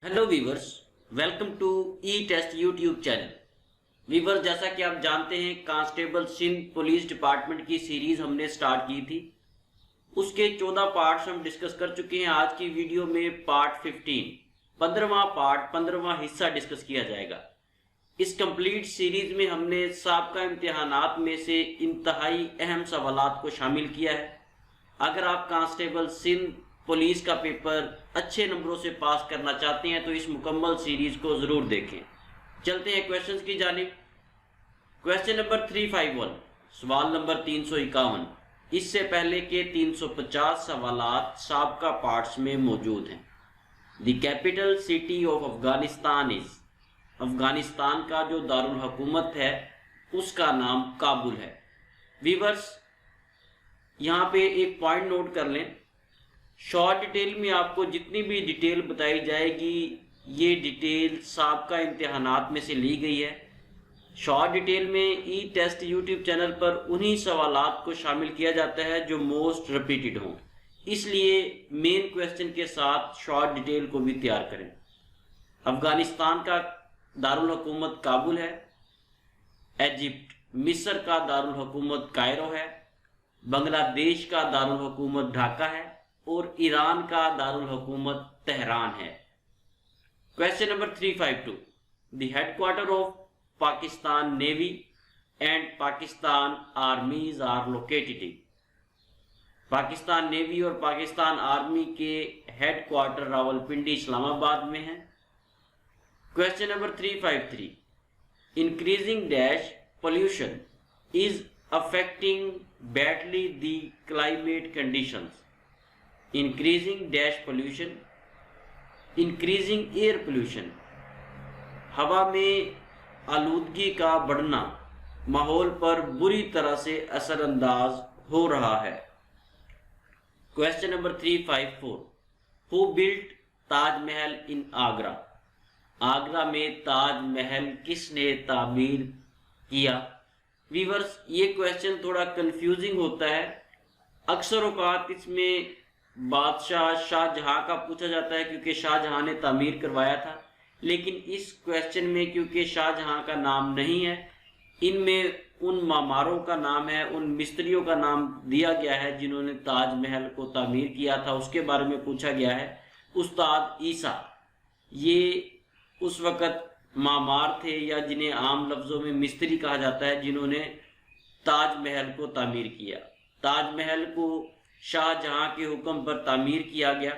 Hello viewers, welcome to E test YouTube channel. Viewers, जैसा कि आप जानते हैं कांस्टेबल सिंध पुलिस डिपार्टमेंट की सीरीज हमने स्टार्ट की थी। उसके 14 पार्ट्स हम डिस्कस कर चुके हैं। आज की वीडियो में पार्ट 15 15वां पार्ट 15वां हिस्सा डिस्कस किया जाएगा। इस कंप्लीट सीरीज में हमने साबका इम्तिहानात में से इंतहाई अहम सवालात को शामिल किया है। अगर आप कांस्टेबल सिंध पुलिस का पेपर अच्छे नंबरों से पास करना चाहते हैं तो इस मुकम्मल सीरीज को ज़रूर देखें। चलते हैं क्वेश्चंस की जानिब। क्वेश्चन नंबर 351, सवाल नंबर 351। इससे पहले के 350 सवालात साबका पार्ट्स में मौजूद हैं। The capital city of Afghanistan is, Afghanistan का जो दारुल हुकूमत है उसका नाम काबुल है। वीवर्स, यहाँ पे एक पॉइंट नोट कर लें। शॉर्ट डिटेल में आपको जितनी भी डिटेल बताई जाएगी ये डिटेल साबका इम्तिहानात में से ली गई है। शॉर्ट डिटेल में ई टेस्ट यूट्यूब चैनल पर उन्हीं सवालात को शामिल किया जाता है जो मोस्ट रिपीटेड हों, इसलिए मेन क्वेश्चन के साथ शॉर्ट डिटेल को भी तैयार करें। अफगानिस्तान का दारुल हुकूमत काबुल है। इजिप्ट मिस्र का दारुल हुकूमत कायरो है। बांग्लादेश का दारुल हुकूमत ढाका है और ईरान का दारुल हुकूमत तेहरान है। Question number 352, the headquarter of Pakistan navy and Pakistan armies are located. Pakistan navy और पाकिस्तान आर्मी के हेडक्वार्टर रावलपिंडी इस्लामाबाद में है। Question number 353, increasing dash pollution is affecting badly the climate conditions. Increasing dash pollution, increasing air pollution, हवा में आलूदगी का बढ़ना माहौल पर बुरी तरह से असरअंदाज हो रहा है। Question number 354, who built Taj Mahal in Agra. Agra में ताजमहल किसने तामीर किया। वीवर्स, ये क्वेश्चन थोड़ा कंफ्यूजिंग होता है। अक्सर औकात इसमें बादशाह शाहजहां का पूछा जाता है क्योंकि शाहजहां ने तामीर करवाया था, लेकिन इस क्वेश्चन में क्योंकि शाहजहां का नाम नहीं है, इनमें उन मामारों का नाम है, उन मिस्त्रियों का नाम दिया गया है जिन्होंने ताजमहल को तामीर किया था, उसके बारे में पूछा गया है। उस्ताद ईसा ये उस वक़्त मामार थे या जिन्हें आम लफ्ज़ों में मिस्त्री कहा जाता है, जिन्होंने ताजमहल को तामीर किया। ताजमहल को शाहजहां के हुक्म पर तामीर किया गया।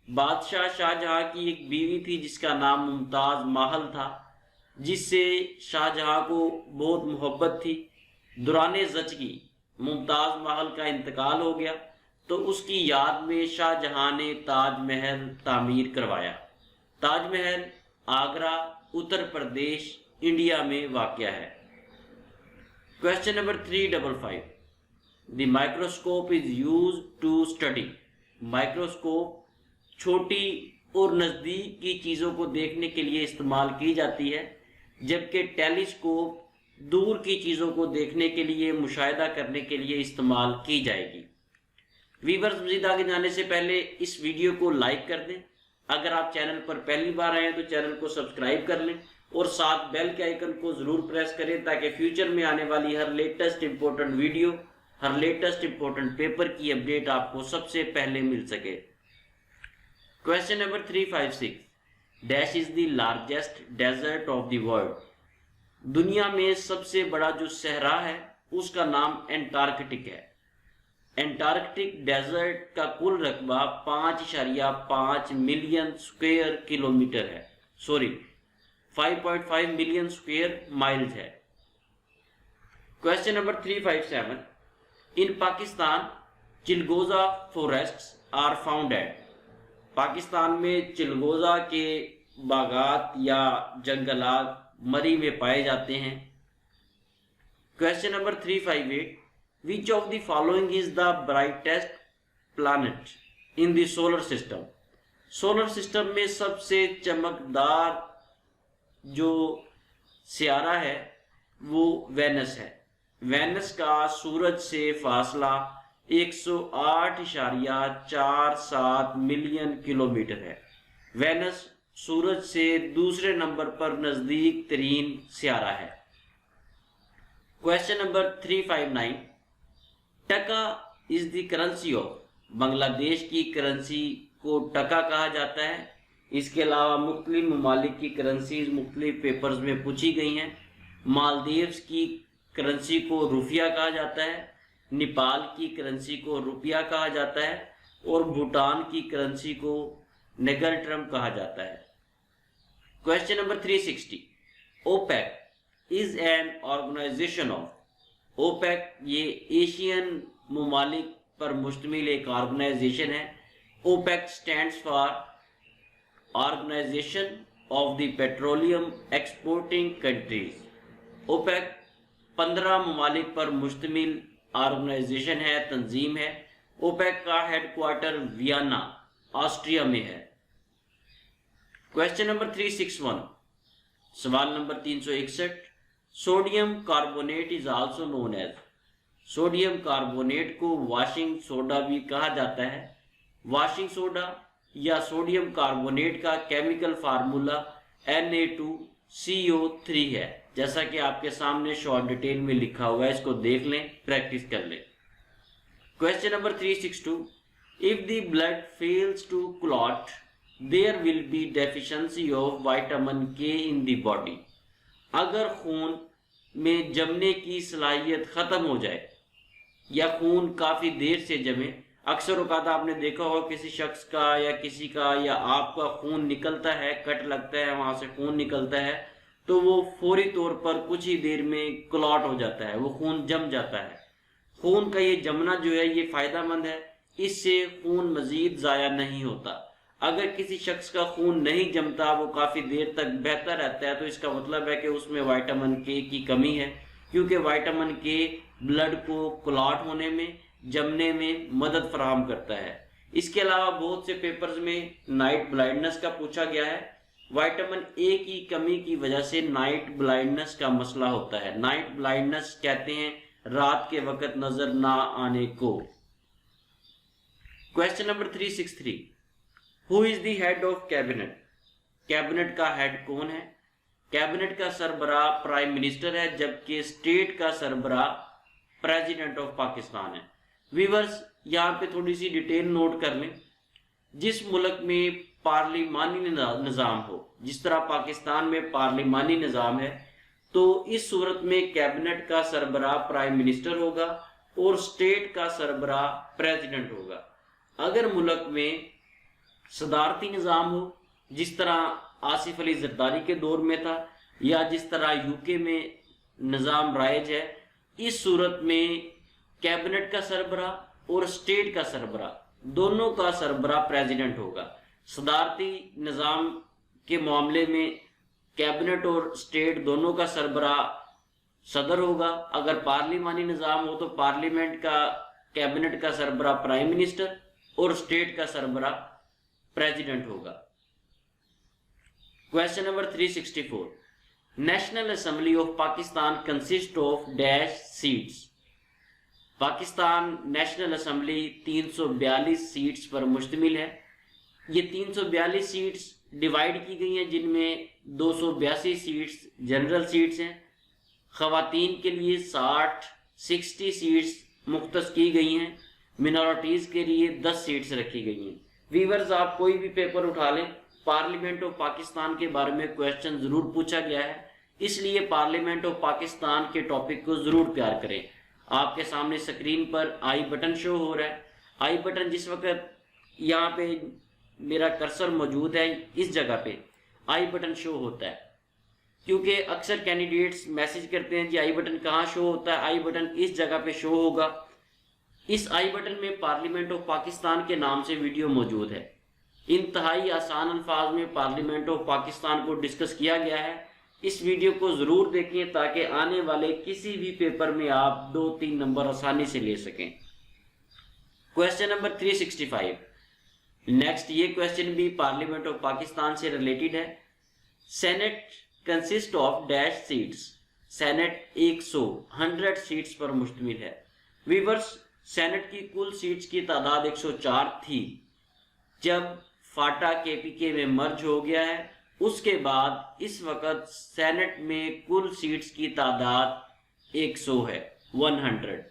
बादशाह शाहजहां की एक बीवी थी जिसका नाम मुमताज़ महल था, जिससे शाहजहां को बहुत मोहब्बत थी। दौरान ज़चगी मुमताज़ महल का इंतकाल हो गया तो उसकी याद में शाहजहां ने ताजमहल तामीर करवाया। ताजमहल आगरा, उत्तर प्रदेश, इंडिया में वाक़या है। Question number 355, the microscope is use to study. Microscope छोटी और नज़दीक की चीज़ों को देखने के लिए इस्तेमाल की जाती है, जबकि टेलीस्कोप दूर की चीज़ों को देखने के लिए, मुशाहिदा करने के लिए इस्तेमाल की जाएगी। वीवर्स, मज़ीद आगे जाने से पहले इस वीडियो को लाइक कर दें। अगर आप चैनल पर पहली बार आए हैं तो चैनल को सब्सक्राइब कर लें और साथ बेल के आइकन को ज़रूर प्रेस करें ताकि फ्यूचर में आने वाली हर लेटेस्ट इंपॉर्टेंट वीडियो, हर लेटेस्ट इंपॉर्टेंट पेपर की अपडेट आपको सबसे पहले मिल सके। Question number 356, dash is the largest desert of the world. दुनिया में सबसे बड़ा जो सहरा है उसका नाम एंटार्कटिक है। एंटार्कटिक डेजर्ट का कुल रकबा 5.5 मिलियन स्क्वायर किलोमीटर है, सॉरी 5.5 मिलियन स्क्वायर माइल्स है। Question number 357, in Pakistan chilgoza forests are found at. Pakistan में चिलगोजा के बागात या जंगलात मरी में पाए जाते हैं। Question number 358, which of the following is the brightest planet in the solar system. Solar system में सबसे चमकदार जो सियारा है वो वेनस है। वेनस का सूरज से फासला 108.47 मिलियन किलोमीटर है। वेनस सूरज से दूसरे नंबर पर नजदीक तरीन सियारा है? क्वेश्चन नंबर 359, टका is the currency of, Bangladesh की करेंसी को टका कहा जाता है। इसके अलावा मुख्तलिफ ममालिक की करेंसीज मुख्तलिफ पेपर्स में पूछी गई हैं। मालदीव्स की करेंसी को रुपया कहा जाता है, नेपाल की करेंसी को रुपया कहा जाता है और भूटान की करेंसी को नेगरट्रम कहा जाता है। Question number 360, OPEC is an organization of, OPEC ये एशियन ममालिक पर मुश्तमिल एक ऑर्गेनाइजेशन है। OPEC stands for organization of the petroleum exporting countries. OPEC 15 ममालिक पर मुश्तमिल ऑर्गेनाइजेशन है, तंजीम है। ओपेक का हेडक्वार्टर वियना ऑस्ट्रिया में है। क्वेश्चन नंबर 361, सवाल नंबर 361, sodium carbonate is also known as, sodium carbonate को वॉशिंग सोडा भी कहा जाता है। वॉशिंग सोडा या सोडियम कार्बोनेट का केमिकल फार्मूला Na2CO3 है, जैसा कि आपके सामने शॉर्ट डिटेल में लिखा हुआ है, इसको देख लें, प्रैक्टिस कर लें। Question number 362, if the blood fails to clot there will be deficiency of vitamin K in the body, अगर खून में जमने की सलाहियत खत्म हो जाए या खून काफी देर से जमे, अक्सर औकात आपने देखा होगा किसी शख्स का या किसी का या आपका खून निकलता है, कट लगता है, वहां से खून निकलता है, तो वो फौरी तौर पर कुछ ही देर में क्लॉट हो जाता है, वो खून जम जाता है। खून का ये जमना जो है ये फायदेमंद है, इससे खून मजीद जाया नहीं होता। अगर किसी शख्स का खून नहीं जमता, वो काफी देर तक बहता रहता है, तो इसका मतलब है कि उसमें विटामिन के की कमी है, क्योंकि विटामिन के ब्लड को क्लॉट होने में, जमने में मदद फराहम करता है। इसके अलावा बहुत से पेपर्स में नाइट ब्लाइंडनेस का पूछा गया है। विटामिन ए की कमी की वजह से नाइट ब्लाइंडनेस का मसला होता है। नाइट ब्लाइंडनेस कहते हैं रात के वक्त नजर ना आने को। Question number 363, who is the head of cabinet, cabinet का हेड कौन है? कैबिनेट का सरबराह प्राइम मिनिस्टर है, जबकि स्टेट का सरबराह प्रेसिडेंट ऑफ पाकिस्तान है। व्यूअर्स यहाँ पे थोड़ी सी डिटेल नोट कर लें। जिस मुल्क में पार्लिमानी निज़ाम हो, जिस तरह पाकिस्तान में पार्लिमानी निज़ाम है, तो इस सूरत में कैबिनेट का सरबराह प्राइम मिनिस्टर होगा और स्टेट का सरबराह प्रेसिडेंट होगा। अगर मुल्क में सदारती निज़ाम हो, जिस तरह आसिफ अली जरदारी के दौर में था या जिस तरह यूके में निज़ाम राइज है, इस सूरत में कैबिनेट का सरबराह और स्टेट का सरबराह दोनों का सरबराह प्रेसिडेंट होगा। सदारती निज़ाम के मामले में कैबिनेट और स्टेट दोनों का सरबराह सदर होगा। अगर पार्लिमानी निज़ाम हो तो पार्लियामेंट का कैबिनेट का सरबराह प्राइम मिनिस्टर और स्टेट का सरबराह प्रेसिडेंट होगा। Question number 364, national assembly of Pakistan consist of dash seats, Pakistan national assembly 342 seats पर मुश्तमिल है। ये 342 सीट्स डिवाइड की गई हैं, जिनमें 282 सीट्स जनरल सीट्स हैं। खवातीन के लिए 60 सीट्स मुख्तस की गई हैं। मिनॉरिटीज़ के लिए 10 सीट्स रखी गई हैं। व्यूअर्स, आप कोई भी पेपर उठा लें, पार्लियामेंट ऑफ पाकिस्तान के बारे में क्वेश्चन ज़रूर पूछा गया है, इसलिए पार्लियामेंट ऑफ पाकिस्तान के टॉपिक को ज़रूर तैयार करें। आपके सामने स्क्रीन पर आई बटन शो हो रहा है। आई बटन जिस वक्त यहाँ पे मेरा कर्सर मौजूद है, इस जगह पे आई बटन शो होता है, क्योंकि अक्सर कैंडिडेट्स मैसेज करते हैं जी आई बटन कहाँ शो होता है। आई बटन इस जगह पे शो होगा। इस आई बटन में पार्लियामेंट ऑफ पाकिस्तान के नाम से वीडियो मौजूद है। इंतहाई आसान अल्फाज में पार्लियामेंट ऑफ पाकिस्तान को डिस्कस किया गया है। इस वीडियो को ज़रूर देखें ताकि आने वाले किसी भी पेपर में आप 2-3 नंबर आसानी से ले सकें। क्वेश्चन नंबर 365, नेक्स्ट ये क्वेश्चन भी पार्लियामेंट ऑफ पाकिस्तान से रिलेटेड है। Senate consist of dash seats, senate 100 seats पर मुश्तमिल है। व्यूअर्स, सेनेट की कुल सीट्स की तादाद 104 थी। जब फाटा केपीके में मर्ज हो गया है اس کے بعد اس وقت سینٹ میں کل سیٹس کی تعداد 100 ہے، 100۔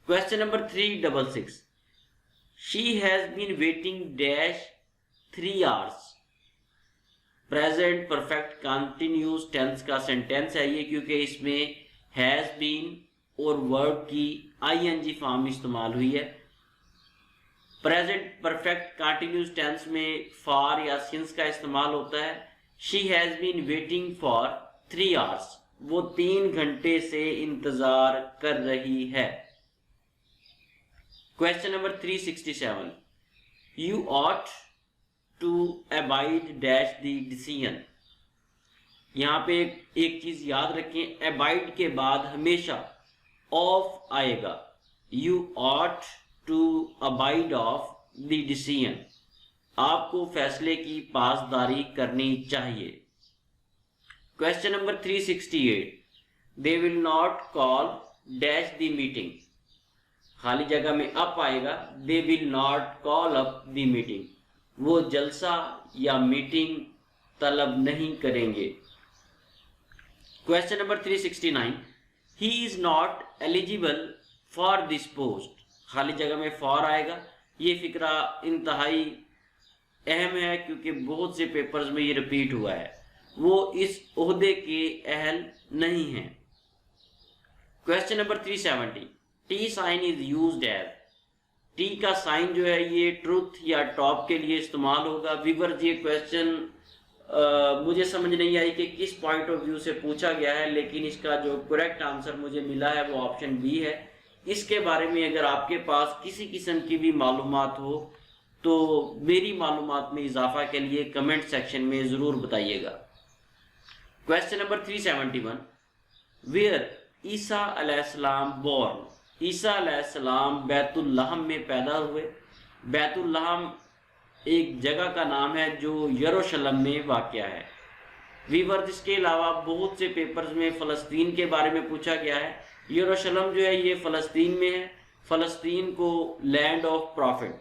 Question number 366، she has been waiting dash 3 hours۔ Present perfect continuous tense کا سینٹینس ہے یہ، کیونکہ اس میں has been اور ورب کی ing فارم استعمال ہوئی ہے۔ پریزنٹ پرفیکٹ کنٹینیوس ٹینس میں فار یا سنس کا استعمال ہوتا ہے۔ she has been waiting for 3 hours، وہ 3 گھنٹے سے انتظار کر رہی ہے۔ Question number 367، you ought to abide dash the decision۔ یہاں پہ ایک چیز یاد رکھیں، abide کے بعد ہمیشہ of آئے گا۔ you ought to abide of the decision، آپ کو فیصلے کی پاسداری کرنی چاہیے۔ Question number 368، they will not call dash the meeting۔ خالی جگہ میں اپ آئے گا، they will not call up the meeting، وہ جلسہ یا میٹنگ طلب نہیں کریں گے۔ Question number 369، he is not eligible for this post۔ خالی جگہ میں for آئے گا۔ یہ فقرہ انتہائی اہم ہے کیونکہ بہت سے پیپرز میں یہ ریپیٹ ہوا ہے، وہ اس عہدے کے اہل نہیں ہیں۔ Question number 370، T sign is used as. T کا سائن جو ہے یہ ٹروتھ یا ٹاپ کے لیے استعمال ہوگا۔ ویورز یہ کویسچن مجھے سمجھ نہیں آئی کہ کس پوائنٹ آف ویو سے پوچھا گیا ہے، لیکن اس کا جو کریکٹ آنسر مجھے ملا ہے وہ آپشن بی ہے۔ اس کے بارے میں اگر آپ کے پاس کسی قسم کی بھی معلومات ہو تو میری معلومات میں اضافہ کے لیے کمنٹ سیکشن میں ضرور بتائیے گا۔ کویسچن نمبر 371، ویئر عیسیٰ علیہ السلام بورن۔ عیسیٰ علیہ السلام بیت اللحم میں پیدا ہوئے۔ بیت اللحم ایک جگہ کا نام ہے جو یروشلم میں واقع ہے۔ ویورز اس کے علاوہ بہت سے پیپرز میں فلسطین کے بارے میں پوچھا گیا ہے۔ یروشلم جو ہے یہ فلسطین میں ہے۔ فلسطین کو لینڈ آف پروفٹ،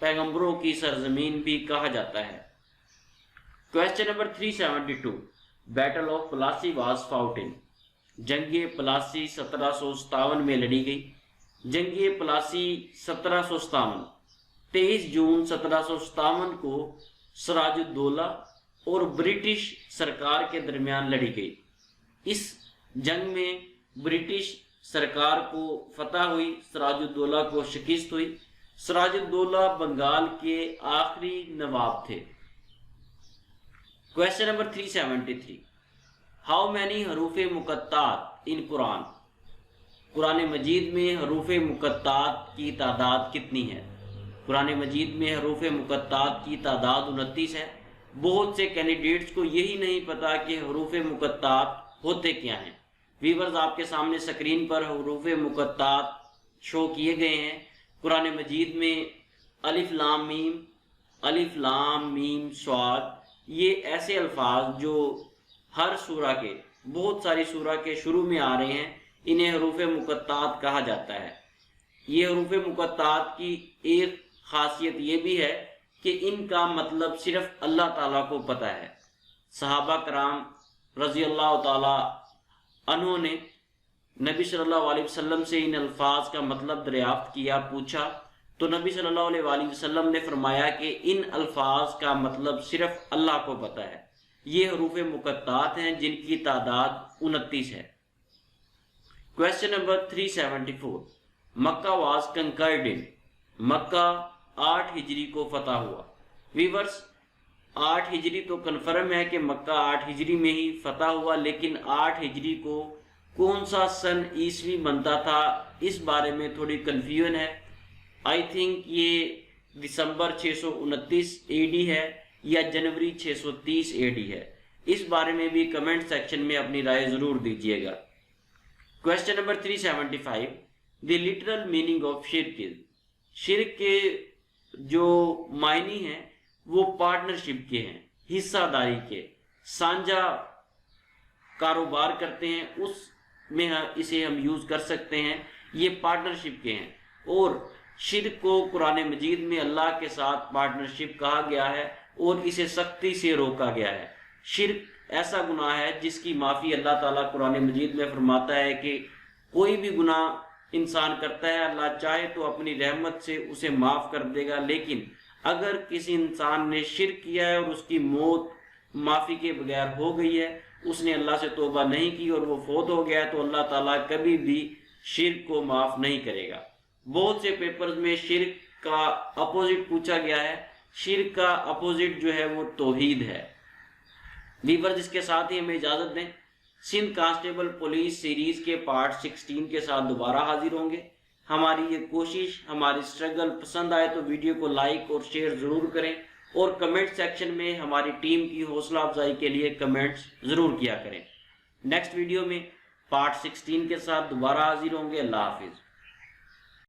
پیغمبروں کی سرزمین بھی کہا جاتا ہے۔ Question number 372، battle of Plassey was fought in. جنگ پلاسی 1757 میں لڑی گئی۔ جنگ پلاسی 1757 23 جون 1757 کو سراج الدولہ اور برٹش سرکار کے درمیان لڑی گئی۔ اس جنگ میں برٹش سرکار کو فتح ہوئی، سراج الدولہ کو شکست ہوئی۔ سراج الدولہ بنگال کے آخری نواب تھے۔ کویسچن نمبر 373، ہاؤ مینی حروف مقطعات ان قرآن۔ قرآن مجید میں حروف مقطعات کی تعداد کتنی ہے؟ قرآن مجید میں حروف مقطعات کی تعداد 29 ہے۔ بہت سے کینڈیڈیٹس کو یہی نہیں پتا کہ حروف مقطعات ہوتے کیا ہیں۔ ویورز آپ کے سامنے سکرین پر حروف مقطعات شو کیے گئے ہیں۔ قرآن مجید میں الف لام میم، الف لام میم صاد، یہ ایسے الفاظ جو ہر سورہ کے، بہت ساری سورہ کے شروع میں آ رہے ہیں، انہیں حروف مقطعات کہا جاتا ہے۔ یہ حروف مقطعات کی ایک خاصیت یہ بھی ہے کہ ان کا مطلب صرف اللہ تعالیٰ کو پتہ ہے۔ صحابہ کرام رضی اللہ تعالیٰ عنہ نے نبی صلی اللہ علیہ وسلم سے ان الفاظ کا مطلب دریافت کیا، پوچھا تو نبی صلی اللہ علیہ وسلم نے فرمایا کہ ان الفاظ کا مطلب صرف اللہ کو پتہ ہے۔ یہ حروف مقطعات ہیں جن کی تعداد 29 ہے۔ کویسچن نمبر 374، مکہ واز کنکرڈ ان۔ مکہ 8 ہجری کو فتح ہوا۔ ویورز 8 ہجری تو کنفرم ہے کہ مکہ 8 ہجری میں ہی فتح ہوا، لیکن 8 ہجری کو کون سا سن عیسوی بنتا تھا اس بارے میں تھوڑی کنفیوژن ہے۔ آئی تھنک یہ دسمبر 629 اے ڈی ہے یا جنوری 630 اے ڈی ہے۔ اس بارے میں بھی کمنٹ سیکشن میں اپنی رائے ضرور دیجیے گا۔ Question number 375، the literal meaning of شرک از۔ شرک کے جو معنی ہیں وہ پارٹنرشپ کے ہیں، حصہ داری کے، سانجھا کاروبار کرتے ہیں، اس میں اسے ہم یوز کر سکتے ہیں، یہ پارٹنرشپ کے ہیں۔ اور شرک کو قرآن مجید میں اللہ کے ساتھ پارٹنرشپ کہا گیا ہے، اور اسے سختی سے روکا گیا ہے۔ شرک ایسا گناہ ہے جس کی معافی اللہ تعالیٰ قرآن مجید میں فرماتا ہے کہ کوئی بھی گناہ انسان کرتا ہے اللہ چاہے تو اپنی رحمت سے اسے معاف کر دے گا، لیکن اگر کسی انسان نے شرک کیا ہے اور اس کی موت معافی کے بغیر ہو گئی ہے، اس نے اللہ سے توبہ نہیں کی اور وہ فوت ہو گیا ہے، تو اللہ تعالیٰ کبھی بھی شرک کو معاف نہیں کرے گا۔ بہت سے پیپرز میں شرک کا اپوزٹ پوچھا گیا ہے۔ شرک کا اپوزٹ جو ہے وہ توحید ہے۔ ویورز اس کے ساتھ ہی ہمیں اجازت دیں، سندھ کانسٹیبل پولیس سیریز کے پارٹ 16 کے ساتھ دوبارہ حاضر ہوں گے۔ ہماری یہ کوشش، ہماری سٹرگل پسند آئے تو ویڈیو کو لائک اور شیئر ضرور کریں، اور کمنٹ سیکشن میں ہماری ٹیم کی حوصلہ افزائی کے لیے کمنٹس ضرور کیا کریں۔ نیکسٹ ویڈیو میں پارٹ 16 کے ساتھ دوبارہ حاضر ہوں گے۔ اللہ حافظ۔